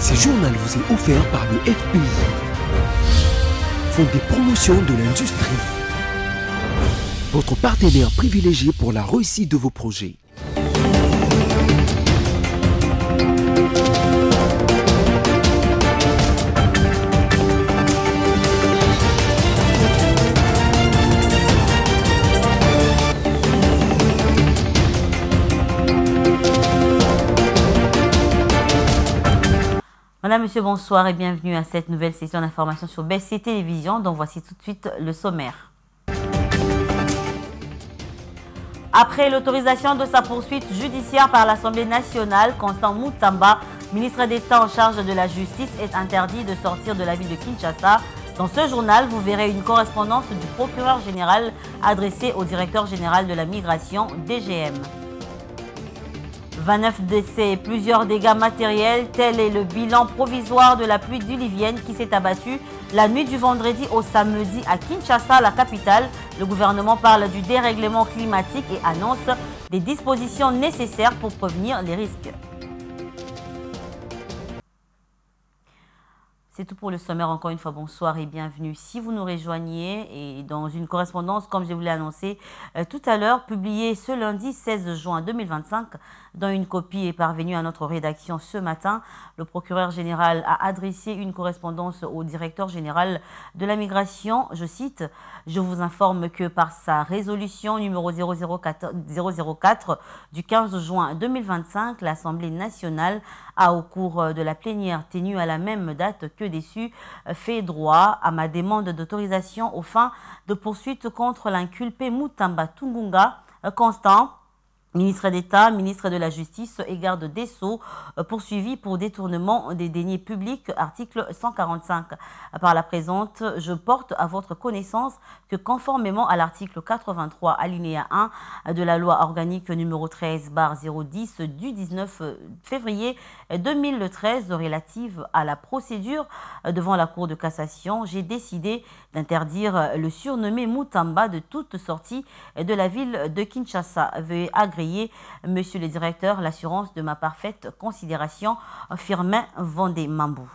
Ce journal vous est offert par le FPI, Fonds des promotions de l'industrie, votre partenaire privilégié pour la réussite de vos projets. Madame, Monsieur, bonsoir et bienvenue à cette nouvelle session d'information sur BC Télévision, dont voici tout de suite le sommaire. Après l'autorisation de sa poursuite judiciaire par l'Assemblée nationale, Constant Mutamba, ministre d'État en charge de la justice, est interdit de sortir de la ville de Kinshasa. Dans ce journal, vous verrez une correspondance du procureur général adressée au directeur général de la migration, DGM. 29 décès et plusieurs dégâts matériels, tel est le bilan provisoire de la pluie diluvienne qui s'est abattue la nuit du vendredi au samedi à Kinshasa, la capitale. Le gouvernement parle du dérèglement climatique et annonce des dispositions nécessaires pour prévenir les risques. C'est tout pour le sommaire. Encore une fois, bonsoir et bienvenue. Si vous nous rejoignez et dans une correspondance, comme je vous l'ai annoncé tout à l'heure, publiée ce lundi 16 juin 2025, dont une copie est parvenue à notre rédaction ce matin, le procureur général a adressé une correspondance au directeur général de la migration. Je cite, « Je vous informe que par sa résolution numéro 004 du 15 juin 2025, l'Assemblée nationale a, au cours de la plénière tenue à la même date que déçu, fait droit à ma demande d'autorisation aux fins de poursuite contre l'inculpé Mutamba Tungunga Constant, ministre d'État, ministre de la Justice et garde des Sceaux, poursuivi pour détournement des deniers publics, article 145. Par la présente, je porte à votre connaissance que conformément à l'article 83 alinéa 1 de la loi organique numéro 13/010 du 19 février 2013 relative à la procédure devant la Cour de cassation, j'ai décidé d'interdire le surnommé Mutamba de toute sortie de la ville de Kinshasa. Veuillez agréer, Monsieur le Directeur, l'assurance de ma parfaite considération. Firmin Vendée Mambou.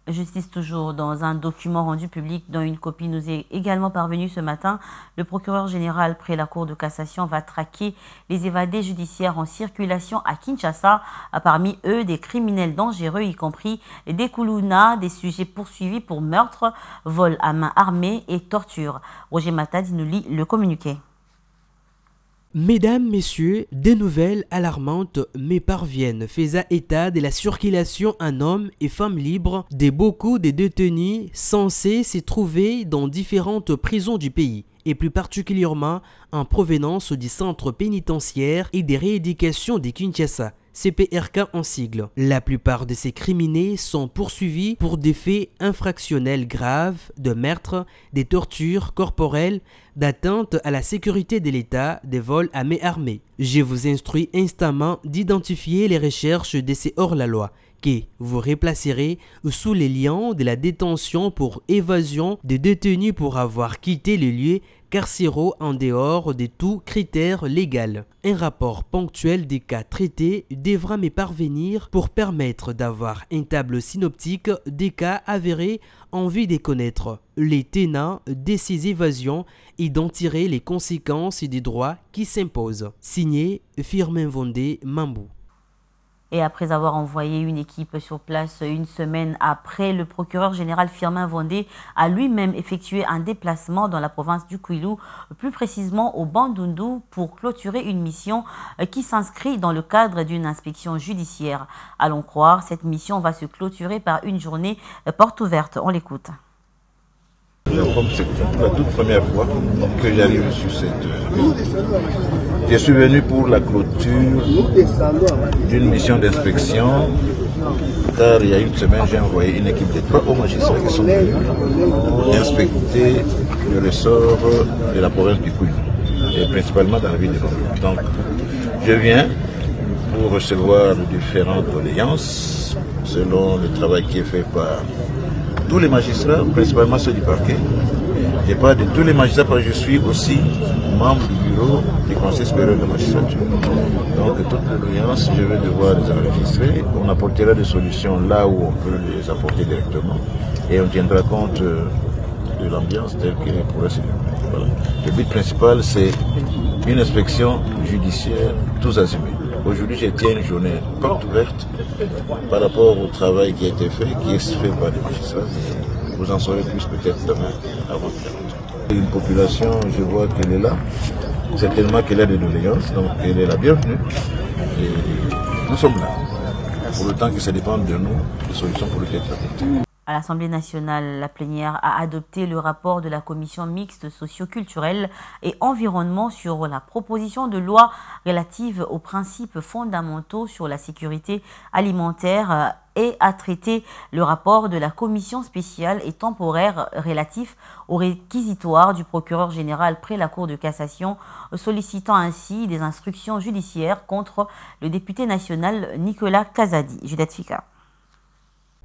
Justice toujours, dans un document rendu public dont une copie nous est également parvenue ce matin, le procureur général près la Cour de cassation va traquer les évadés judiciaires en circulation à Kinshasa, parmi eux des criminels dangereux, y compris des Koulouna, des sujets poursuivis pour meurtre, vol à main armée et torture. Roger Matadi nous lit le communiqué. Mesdames, Messieurs, des nouvelles alarmantes me parviennent faisant état de la circulation en hommes et femmes libres de beaucoup de détenus censés se trouver dans différentes prisons du pays, et plus particulièrement en provenance du centre pénitentiaire et des rééducations de Kinshasa, CPRK en sigle. La plupart de ces criminels sont poursuivis pour des faits infractionnels graves de meurtre, des tortures corporelles, d'atteinte à la sécurité de l'État, des vols à main armée. Je vous instruis instamment d'identifier les recherches de ces hors-la-loi que vous replacerez sous les liens de la détention pour évasion des détenus pour avoir quitté le lieu carcéraux en dehors de tout critère légal. Un rapport ponctuel des cas traités devra me parvenir pour permettre d'avoir un tableau synoptique des cas avérés en vue de connaître les tenants de ces évasions et d'en tirer les conséquences des droits qui s'imposent. Signé Firmin Vendée Mambou. Et après avoir envoyé une équipe sur place une semaine après, le procureur général Firmin Vendée a lui-même effectué un déplacement dans la province du Kwilu, plus précisément au Bandundu, pour clôturer une mission qui s'inscrit dans le cadre d'une inspection judiciaire. Allons croire, cette mission va se clôturer par une journée porte ouverte. On l'écoute. Comme c'est la toute première fois que j'arrive sur cette ville, je suis venu pour la clôture d'une mission d'inspection, car il y a une semaine, j'ai envoyé une équipe de 3 hauts magistrats qui sont venus pour inspecter le ressort de la province du Kwilu, et principalement dans la ville de Bandundu. Donc, je viens pour recevoir différentes doléances selon le travail qui est fait par tous les magistrats, principalement ceux du parquet, Je parle de tous les magistrats parce que je suis aussi membre du bureau du Conseil supérieur de la magistrature. Donc toutes les doléances, je vais devoir les enregistrer. On apportera des solutions là où on peut les apporter directement et on tiendra compte de l'ambiance telle qu'elle pourrait se dérouler. Voilà. Le but principal, c'est une inspection judiciaire tous azimuts. Aujourd'hui, j'ai été une journée porte ouverte par rapport au travail qui a été fait, qui est fait par les magistrats. Vous en saurez plus peut-être demain avant de une population, je vois qu'elle est là. Certainement qu'elle a des doléances, donc elle est la bienvenue. Et nous sommes là. Pour le temps que ça dépend de nous, des solutions pour lesquelles apportées. À l'Assemblée nationale, la plénière a adopté le rapport de la commission mixte socio-culturelle et environnement sur la proposition de loi relative aux principes fondamentaux sur la sécurité alimentaire et a traité le rapport de la commission spéciale et temporaire relatif au réquisitoire du procureur général près la Cour de cassation, sollicitant ainsi des instructions judiciaires contre le député national Nicolas Kazadi. Judith Fika.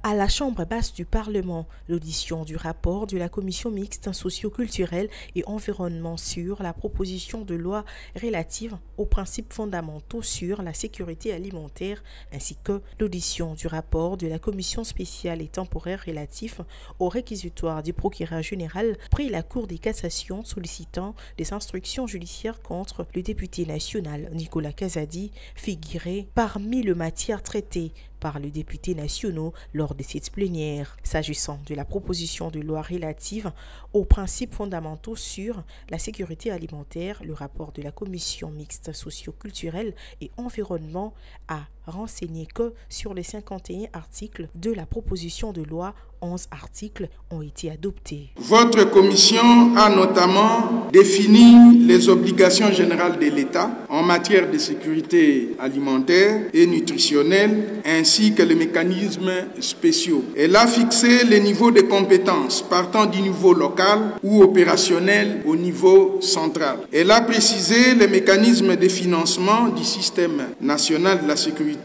À la Chambre basse du Parlement, l'audition du rapport de la commission mixte socio-culturelle et environnement sur la proposition de loi relative aux principes fondamentaux sur la sécurité alimentaire ainsi que l'audition du rapport de la commission spéciale et temporaire relatif au réquisitoire du procureur général près la Cour des cassations sollicitant des instructions judiciaires contre le député national Nicolas Kazadi figuré parmi les matières traitées par les députés nationaux lors de cette plénière. S'agissant de la proposition de loi relative aux principes fondamentaux sur la sécurité alimentaire, le rapport de la commission mixte socio-culturelle et environnement a renseigné que sur les 51 articles de la proposition de loi, 11 articles ont été adoptés. Votre commission a notamment défini les obligations générales de l'État en matière de sécurité alimentaire et nutritionnelle, ainsi que les mécanismes spéciaux. Elle a fixé les niveaux de compétences partant du niveau local ou opérationnel au niveau central. Elle a précisé les mécanismes de financement du système national de la sécurité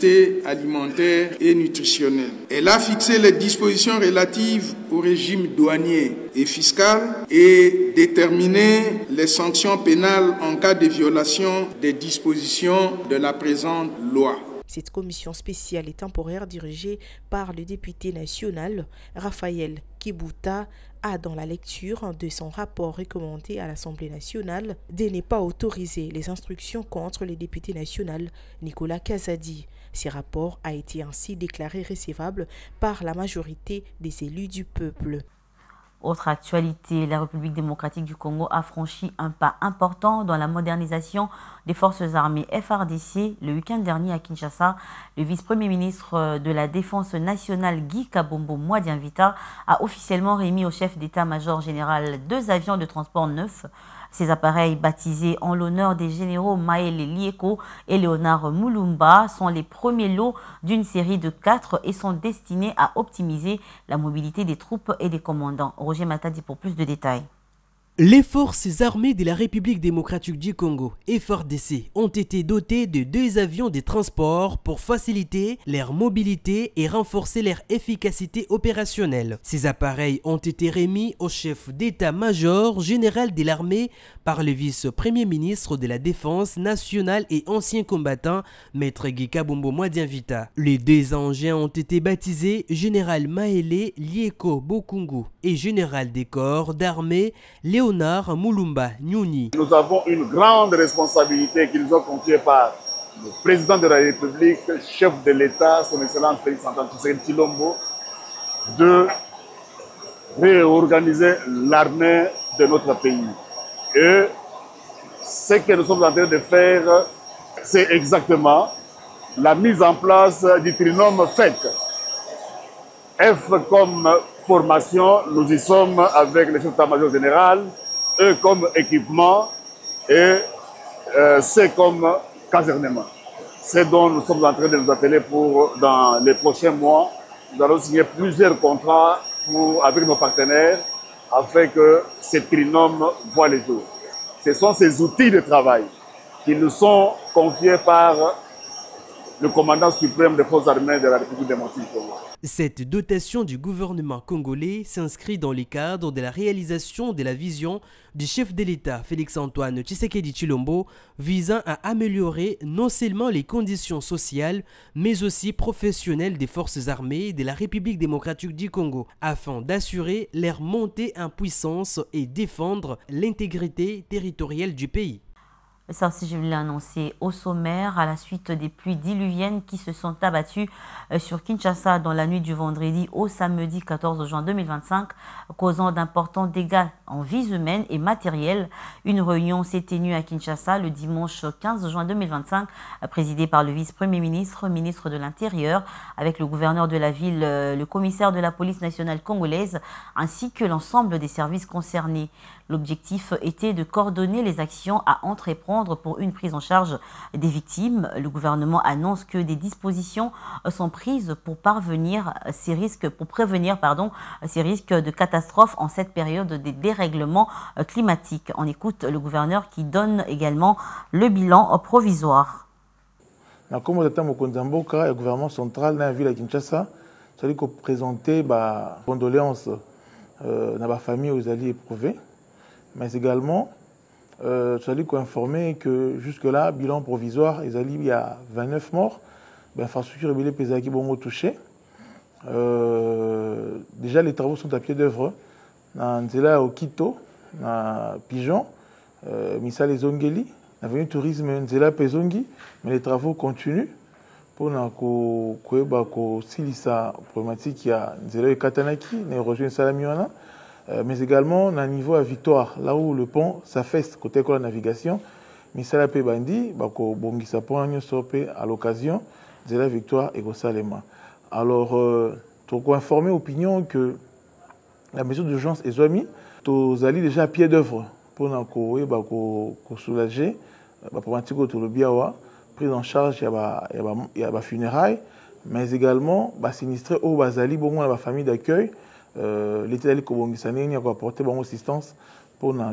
alimentaire et nutritionnelle. Elle a fixé les dispositions relatives au régime douanier et fiscal et déterminé les sanctions pénales en cas de violation des dispositions de la présente loi. Cette commission spéciale et temporaire dirigée par le député national Raphaël Kibouta a, dans la lecture de son rapport recommandé à l'Assemblée nationale, de ne pas autoriser les instructions contre le député national Nicolas Kazadi. Ce rapport a été ainsi déclaré recevable par la majorité des élus du peuple. Autre actualité, la République démocratique du Congo a franchi un pas important dans la modernisation des forces armées FARDC. Le week-end dernier à Kinshasa, le vice-premier ministre de la Défense nationale Guy Kabombo Mwadianvita a officiellement remis au chef d'état-major général 2 avions de transport neufs. Ces appareils, baptisés en l'honneur des généraux Maël Lieko et Léonard Mulumba, sont les premiers lots d'une série de 4 et sont destinés à optimiser la mobilité des troupes et des commandants. Roger Matadi pour plus de détails. Les forces armées de la République démocratique du Congo, FARDC, ont été dotées de 2 avions de transport pour faciliter leur mobilité et renforcer leur efficacité opérationnelle. Ces appareils ont été remis au chef d'état-major général de l'armée par le vice-premier ministre de la Défense nationale et ancien combattant, Maître Guy Kabombo Mwadianvita. Les 2 engins ont été baptisés Général Maëlé Lieko Bokungu et Général des corps d'armée Léonard Mulumba Nyuni. Nous avons une grande responsabilité qui nous est confiée par le président de la République, chef de l'État, son Excellence Félix Antoine Tshisekedi Tshilombo, de réorganiser l'armée de notre pays. Et ce que nous sommes en train de faire, c'est exactement la mise en place du trinôme FEC. F comme formation, nous y sommes avec le chef d'état-major général, E comme équipement et C comme casernement. C'est dont nous sommes en train de nous atteler pour, dans les prochains mois, nous allons signer plusieurs contrats avec nos partenaires afin que ce trinôme voit le jour. Ce sont ces outils de travail qui nous sont confiés par le commandant suprême des forces armées de la République démocratique du Congo. Cette dotation du gouvernement congolais s'inscrit dans le cadre de la réalisation de la vision du chef de l'État Félix-Antoine Tshisekedi Tshilombo visant à améliorer non seulement les conditions sociales mais aussi professionnelles des forces armées de la République démocratique du Congo afin d'assurer leur montée en puissance et défendre l'intégrité territoriale du pays. Ça aussi, je l'ai annoncé au sommaire, à la suite des pluies diluviennes qui se sont abattues sur Kinshasa dans la nuit du vendredi au samedi 14 juin 2025, causant d'importants dégâts en vies humaines et matérielles. Une réunion s'est tenue à Kinshasa le dimanche 15 juin 2025, présidée par le vice-premier ministre, ministre de l'Intérieur, avec le gouverneur de la ville, le commissaire de la police nationale congolaise, ainsi que l'ensemble des services concernés. L'objectif était de coordonner les actions à entreprendre pour une prise en charge des victimes. Le gouvernement annonce que des dispositions sont prises pour prévenir ces risques de catastrophe en cette période des dérèglements climatiques. On écoute le gouverneur qui donne également le bilan provisoire. Comme le gouvernement central dans la ville de Kinshasa, c'est qu'on présentait condoléances dans la famille aux alliés éprouvés. Mais également, il faut informer que jusque-là, bilan provisoire, il y a 29 morts. L'infrastructure est pesée qui sont touchées. Déjà, les travaux sont à pied d'œuvre. Dans au Quito, dans Pigeon, Missa les Ongeli, l'avenue tourisme Nzela Pezongi, mais les travaux continuent pour la problématique. Il y a Nzela et Katanaki, il y a rejoint Salamiwana. Mais également, dans le niveau à Victoire, là où le pont s'affaisse côté de la navigation, Misala Pe Bandi, Bongisa Pont à l'occasion de la Victoire et Salema. Alors, pour informer l'opinion que la mesure d'urgence est zoami, tous allés déjà à pied d'œuvre pour soulager, pour le biawa, prise en charge, il y a funérailles, mais également, sinistré au Bazali, la famille d'accueil. L'État a apporté bonne assistance pour la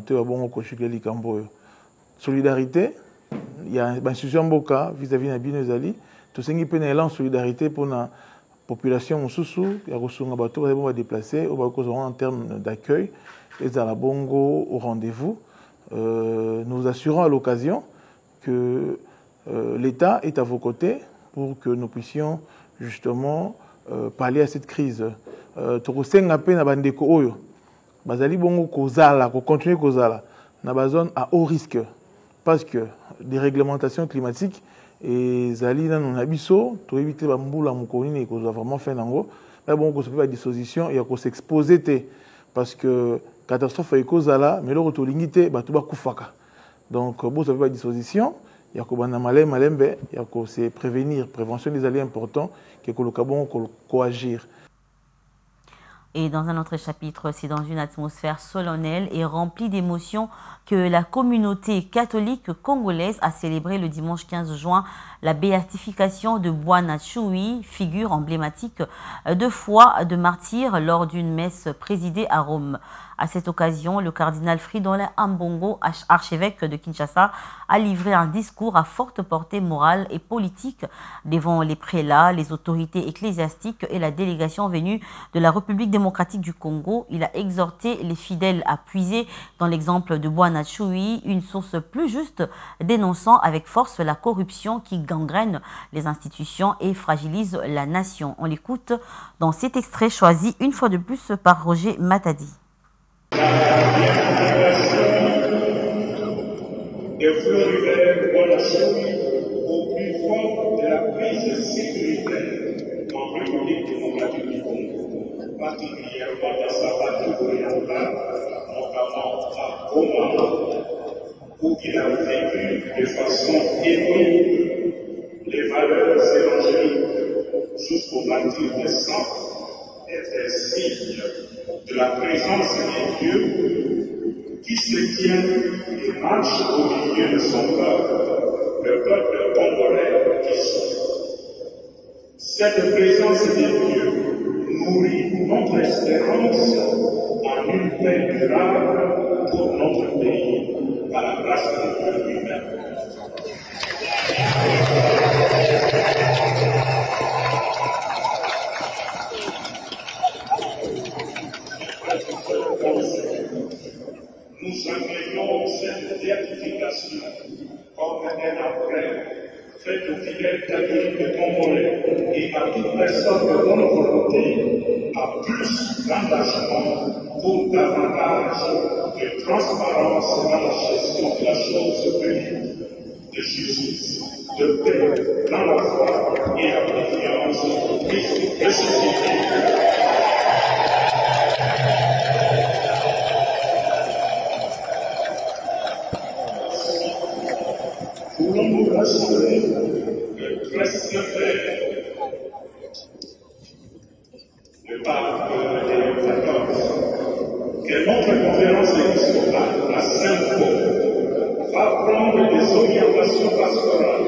solidarité. Il y a une institution Boka vis-à-vis de Binezali. Tout ce qui peut être en solidarité pour la population Moussoussou, il y a un bateau qui va déplacer en termes d'accueil, et à la Bongo au rendez-vous. Nous assurons à l'occasion que l'État est à vos côtés pour que nous puissions justement pallier à cette crise. Tokosenga pe na bandeko oyo bazali bongo kozala ko continuer kozala na bazone à haut risque parce que des réglementations climatiques et zali na na biso to éviter ba mbula mokoni ne ko vraiment fait nango mais bon ko se peut à disposition et ko s'exposer té parce que catastrophe e kozala mais le retour lingité ba to ba kufaka donc bon ça peut à disposition il y a ko bana malembe il y a ko se prévenir prévention des alliés importants que ko lokabon ko agir. Et dans un autre chapitre, c'est dans une atmosphère solennelle et remplie d'émotions que la communauté catholique congolaise a célébré le dimanche 15 juin la béatification de Bwana Chui, figure emblématique de foi de martyr lors d'une messe présidée à Rome. À cette occasion, le cardinal Fridolin Ambongo, archevêque de Kinshasa, a livré un discours à forte portée morale et politique devant les prélats, les autorités ecclésiastiques et la délégation venue de la République démocratique du Congo. Il a exhorté les fidèles à puiser dans l'exemple de Bwana Chui, une source plus juste, dénonçant avec force la corruption qui gangrène les institutions et fragilise la nation. On l'écoute dans cet extrait choisi une fois de plus par Roger Matadi. Des Floribert Bwana Chui au plus fort de la crise sécuritaire en République démocratique du Congo, particulièrement dans sa partie orientale, notamment à Goma, où il a vécu de façon héroïque les valeurs évangéliques jusqu'au martyre de sang étaient signes de la présence des dieux qui se tient et marche au milieu de son peuple, le peuple congolais qui souffre. Cette présence des dieux nourrit notre espérance en une paix durable pour notre pays, par la grâce de Dieu lui-même. fidèles catholiques congolais et à toute personne de bonne volonté à plus d'engagement pour davantage de transparence dans la gestion de la chose publique, de justice, de paix dans la foi et la confiance et de société. Voulons-nous rassurer le très sincère le pape Léon XIV que notre conférence épiscopale à Saint-Paul va prendre des orientations pastorales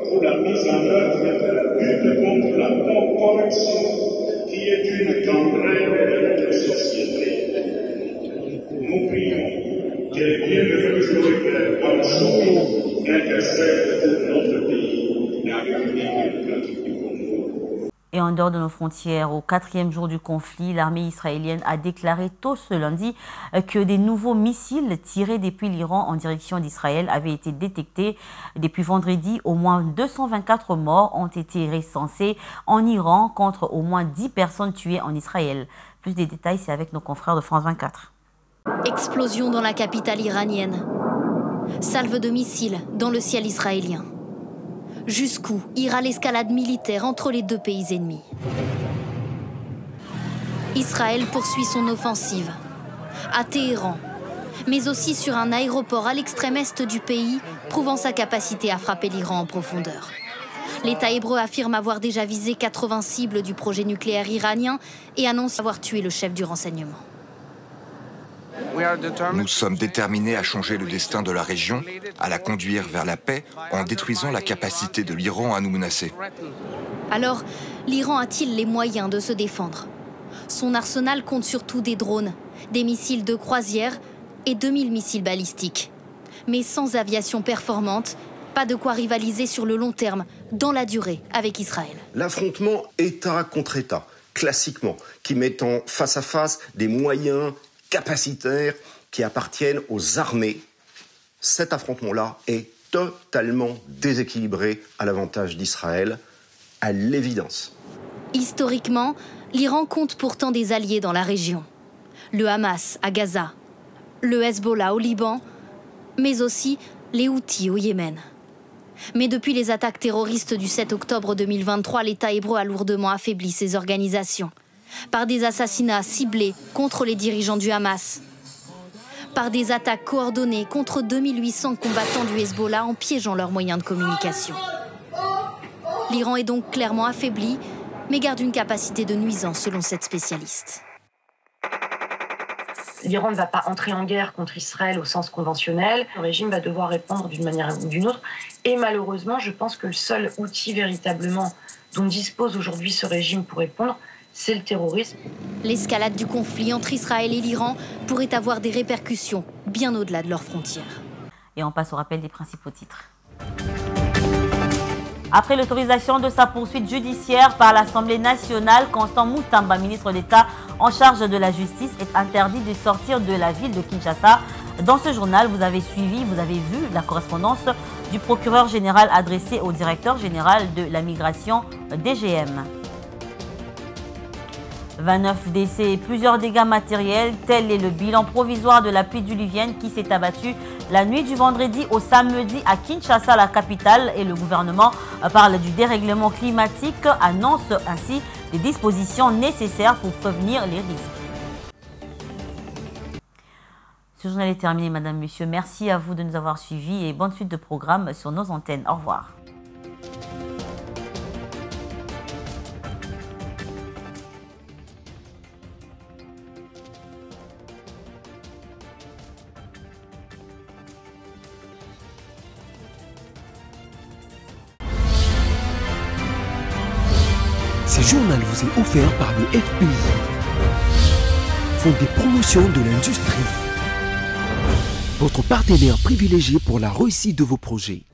pour la mise en œuvre de la lutte contre la non-correction qui est une gangrène de notre société. Nous prions que le bienvenu autoritaire Mansouri intercède pour notre pays, la République démocratique du Congo. Et en dehors de nos frontières, au 4e jour du conflit, l'armée israélienne a déclaré tôt ce lundi que des nouveaux missiles tirés depuis l'Iran en direction d'Israël avaient été détectés. Depuis vendredi, au moins 224 morts ont été recensés en Iran contre au moins 10 personnes tuées en Israël. Plus de détails, c'est avec nos confrères de France 24. Explosion dans la capitale iranienne. Salve de missiles dans le ciel israélien. Jusqu'où ira l'escalade militaire entre les deux pays ennemis? Israël poursuit son offensive à Téhéran, mais aussi sur un aéroport à l'extrême est du pays, prouvant sa capacité à frapper l'Iran en profondeur. L'État hébreu affirme avoir déjà visé 80 cibles du projet nucléaire iranien et annonce avoir tué le chef du renseignement. Nous sommes déterminés à changer le destin de la région, à la conduire vers la paix en détruisant la capacité de l'Iran à nous menacer. Alors, l'Iran a-t-il les moyens de se défendre? Son arsenal compte surtout des drones, des missiles de croisière et 2000 missiles balistiques. Mais sans aviation performante, pas de quoi rivaliser sur le long terme, dans la durée, avec Israël. L'affrontement État contre État, classiquement, qui met en face à face des moyens capacitaires qui appartiennent aux armées, cet affrontement-là est totalement déséquilibré à l'avantage d'Israël, à l'évidence. Historiquement, l'Iran compte pourtant des alliés dans la région. Le Hamas à Gaza, le Hezbollah au Liban, mais aussi les Houthis au Yémen. Mais depuis les attaques terroristes du 7 octobre 2023, l'État hébreu a lourdement affaibli ses organisations. Par des assassinats ciblés contre les dirigeants du Hamas, par des attaques coordonnées contre 2800 combattants du Hezbollah en piégeant leurs moyens de communication. L'Iran est donc clairement affaibli, mais garde une capacité de nuisance selon cette spécialiste. L'Iran ne va pas entrer en guerre contre Israël au sens conventionnel. Le régime va devoir répondre d'une manière ou d'une autre. Et malheureusement, je pense que le seul outil véritablement dont dispose aujourd'hui ce régime pour répondre, c'est le terrorisme. L'escalade du conflit entre Israël et l'Iran pourrait avoir des répercussions bien au-delà de leurs frontières. Et on passe au rappel des principaux titres. Après l'autorisation de sa poursuite judiciaire par l'Assemblée nationale, Constant Mutamba, ministre d'État en charge de la justice, est interdit de sortir de la ville de Kinshasa. Dans ce journal, vous avez vu la correspondance du procureur général adressée au directeur général de la migration DGM. 29 décès et plusieurs dégâts matériels, tel est le bilan provisoire de la pluie diluvienne qui s'est abattue la nuit du vendredi au samedi à Kinshasa, la capitale, et le gouvernement parle du dérèglement climatique, annonce ainsi des dispositions nécessaires pour prévenir les risques. Ce journal est terminé, madame, monsieur. Merci à vous de nous avoir suivis et bonne suite de programme sur nos antennes. Au revoir. Ce journal vous est offert par le FPI, Fonds des promotions de l'industrie, votre partenaire privilégié pour la réussite de vos projets.